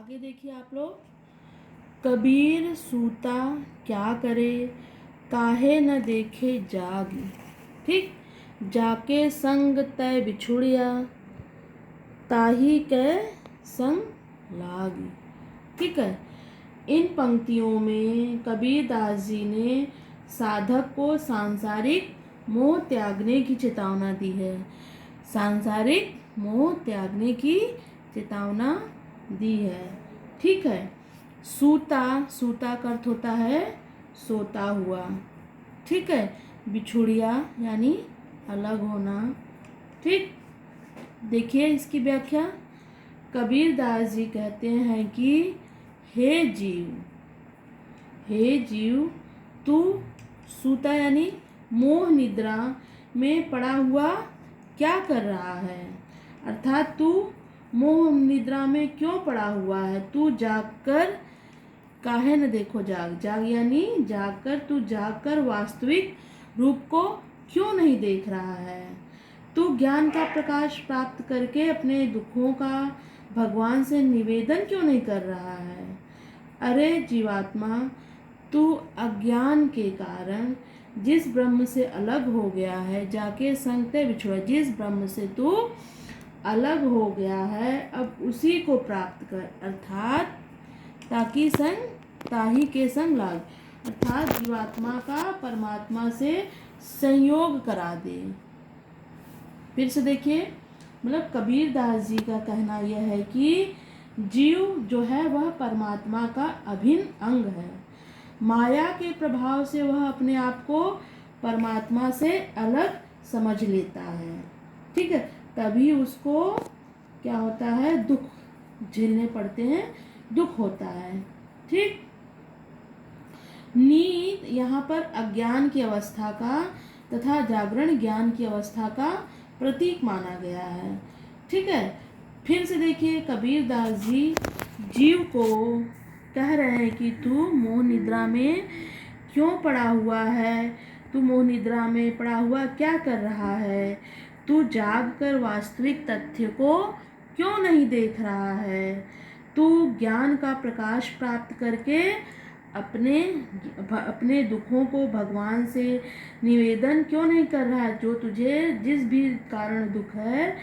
आगे देखिए आप लोग। कबीर सूता क्या करे, काहे न देखे जागी। ठीक, जाके संग तय बिछुड़िया, ताही कै संग लागी। ठीक है, इन पंक्तियों में कबीर दास जी ने साधक को सांसारिक मोह त्यागने की चेतावना दी है। सांसारिक मोह त्यागने की चेतावना दी है। ठीक है, सूता, सूता का अर्थ होता है सोता हुआ। ठीक है, बिछुड़िया यानी अलग होना। ठीक, देखिए इसकी व्याख्या। कबीर दास जी कहते हैं कि हे जीव, हे जीव, तू सूता यानी मोह निद्रा में पड़ा हुआ क्या कर रहा है। अर्थात तू मोह निद्रा में क्यों पड़ा हुआ है। तू जागकर काहे न देखो जाग, जाग यानी जागकर, तू जागकर वास्तविक रूप को क्यों नहीं देख रहा है। तू ज्ञान का प्रकाश प्राप्त करके अपने दुखों का भगवान से निवेदन क्यों नहीं कर रहा है। अरे जीवात्मा, तू अज्ञान के कारण जिस ब्रह्म से अलग हो गया है, जाके संग ते बिछुड़ा, जिस ब्रह्म से तू अलग हो गया है अब उसी को प्राप्त कर। अर्थात ताकि संग ताही के संग लाग, अर्थात जीवात्मा का परमात्मा से संयोग करा दे। फिर से देखिए, मतलब कबीर दास जी का कहना यह है कि जीव जो है वह परमात्मा का अभिन्न अंग है। माया के प्रभाव से वह अपने आप को परमात्मा से अलग समझ लेता है। ठीक है, तभी उसको क्या होता है, दुख झेलने पड़ते हैं, दुख होता है। ठीक, नींद यहाँ पर अज्ञान की अवस्था का तथा जागरण ज्ञान की अवस्था का प्रतीक माना गया है। ठीक है, फिर से देखिए, कबीर दास जी जीव को कह रहे हैं कि तू मोह निद्रा में क्यों पड़ा हुआ है, तू मोह निद्रा में पड़ा हुआ क्या कर रहा है, तू जाग कर वास्तविक तथ्य को क्यों नहीं देख रहा है, तू ज्ञान का प्रकाश प्राप्त करके अपने दुखों को भगवान से निवेदन क्यों नहीं कर रहा है। जो तुझे जिस भी कारण दुख है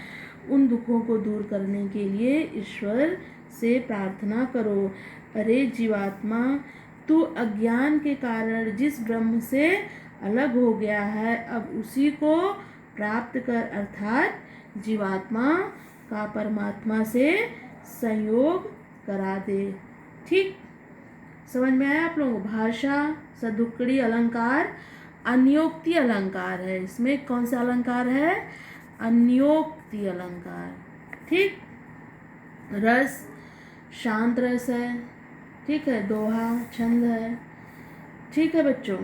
उन दुखों को दूर करने के लिए ईश्वर से प्रार्थना करो। अरे जीवात्मा, तू अज्ञान के कारण जिस ब्रह्म से अलग हो गया है अब उसी को प्राप्त कर। अर्थात जीवात्मा का परमात्मा से संयोग करा दे। ठीक, समझ में आया आप लोगों को। भाषा सदुक्कड़ी अलंकार अन्योक्ति अलंकार है। इसमें कौन सा अलंकार है, अन्योक्ति अलंकार। ठीक, रस शांत रस है। ठीक है, दोहा छंद है। ठीक है बच्चों,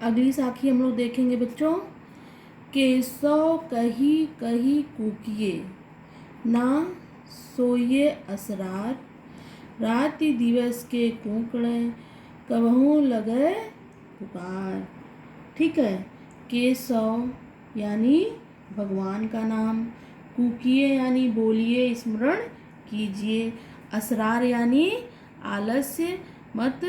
अगली साखी हम लोग देखेंगे बच्चों। केसव कही कही कूकिए, ना सोइए असरार, राति दिवस के कूकड़े, कबहू लगे पुकार। ठीक है, केसव यानी भगवान का नाम, कूकिए यानी बोलिए, स्मरण कीजिए, असरार यानी आलस्य मत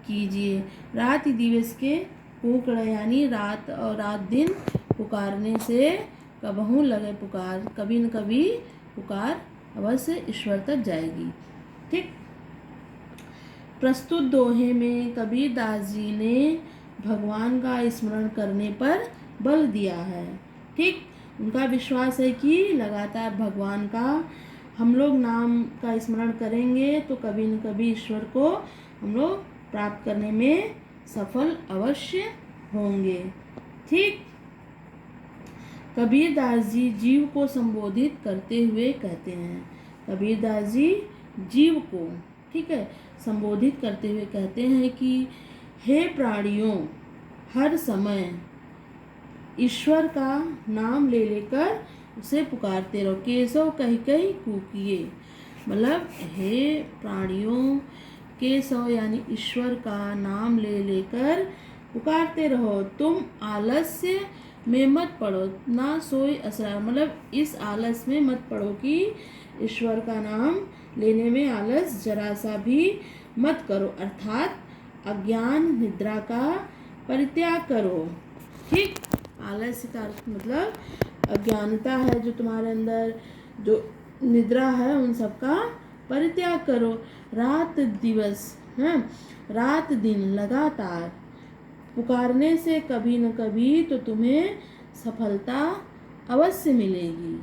कीजिए, रात दिवस के कूकड़े यानी रात और रात दिन पुकारने से कबहू लगे पुकार, कभी न कभी पुकार अवश्य ईश्वर तक जाएगी। ठीक, प्रस्तुत दोहे में कबीर दास जी ने भगवान का स्मरण करने पर बल दिया है। ठीक, उनका विश्वास है कि लगातार भगवान का हम लोग नाम का स्मरण करेंगे तो कभी न कभी ईश्वर को हम लोग प्राप्त करने में सफल अवश्य होंगे। ठीक, कबीर दास जी जीव को संबोधित करते हुए कहते हैं, कबीर दास जी जीव को, ठीक है, संबोधित करते हुए कहते हैं कि हे प्राणियों, हर समय ईश्वर का नाम ले लेकर उसे पुकारते रहो। केशव कही कही कूकिए, मतलब हे प्राणियों, केशव यानी ईश्वर का नाम ले लेकर पुकारते रहो। तुम आलस्य में मत पड़ो, ना सोई असरा, मतलब इस आलस में मत पड़ो कि ईश्वर का नाम लेने में आलस जरा सा भी मत करो, अर्थात अज्ञान निद्रा का परित्याग करो। ठीक, आलस्य का अर्थ मतलब अज्ञानता है जो तुम्हारे अंदर, जो निद्रा है, उन सब का परित्याग करो। रात दिवस, हाँ, रात दिन लगातार पुकारने से कभी न कभी तो तुम्हें सफलता अवश्य मिलेगी।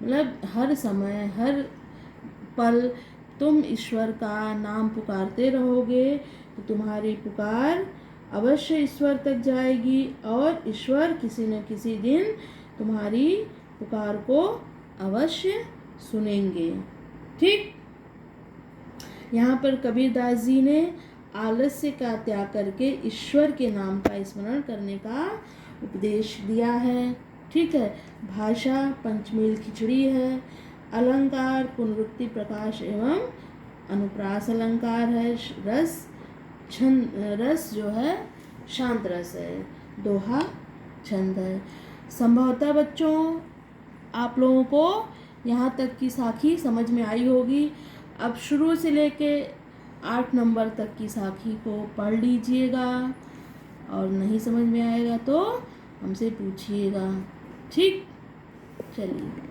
मतलब हर समय हर पल तुम ईश्वर का नाम पुकारते रहोगे तो तुम्हारी पुकार अवश्य ईश्वर तक जाएगी और ईश्वर किसी न किसी दिन तुम्हारी पुकार को अवश्य सुनेंगे। ठीक, यहाँ पर कबीरदास जी ने आलस्य का त्याग करके ईश्वर के नाम का स्मरण करने का उपदेश दिया है। ठीक है, भाषा पंचमील खिचड़ी है, अलंकार पुनरुक्ति प्रकाश एवं अनुप्रास अलंकार है, रस छंद, रस जो है शांत रस है, दोहा छंद है। संभवतः बच्चों आप लोगों को यहाँ तक की साखी समझ में आई होगी। अब शुरू से लेके 8 नंबर तक की साखी को पढ़ लीजिएगा और नहीं समझ में आएगा तो हमसे पूछिएगा। ठीक, चलिए।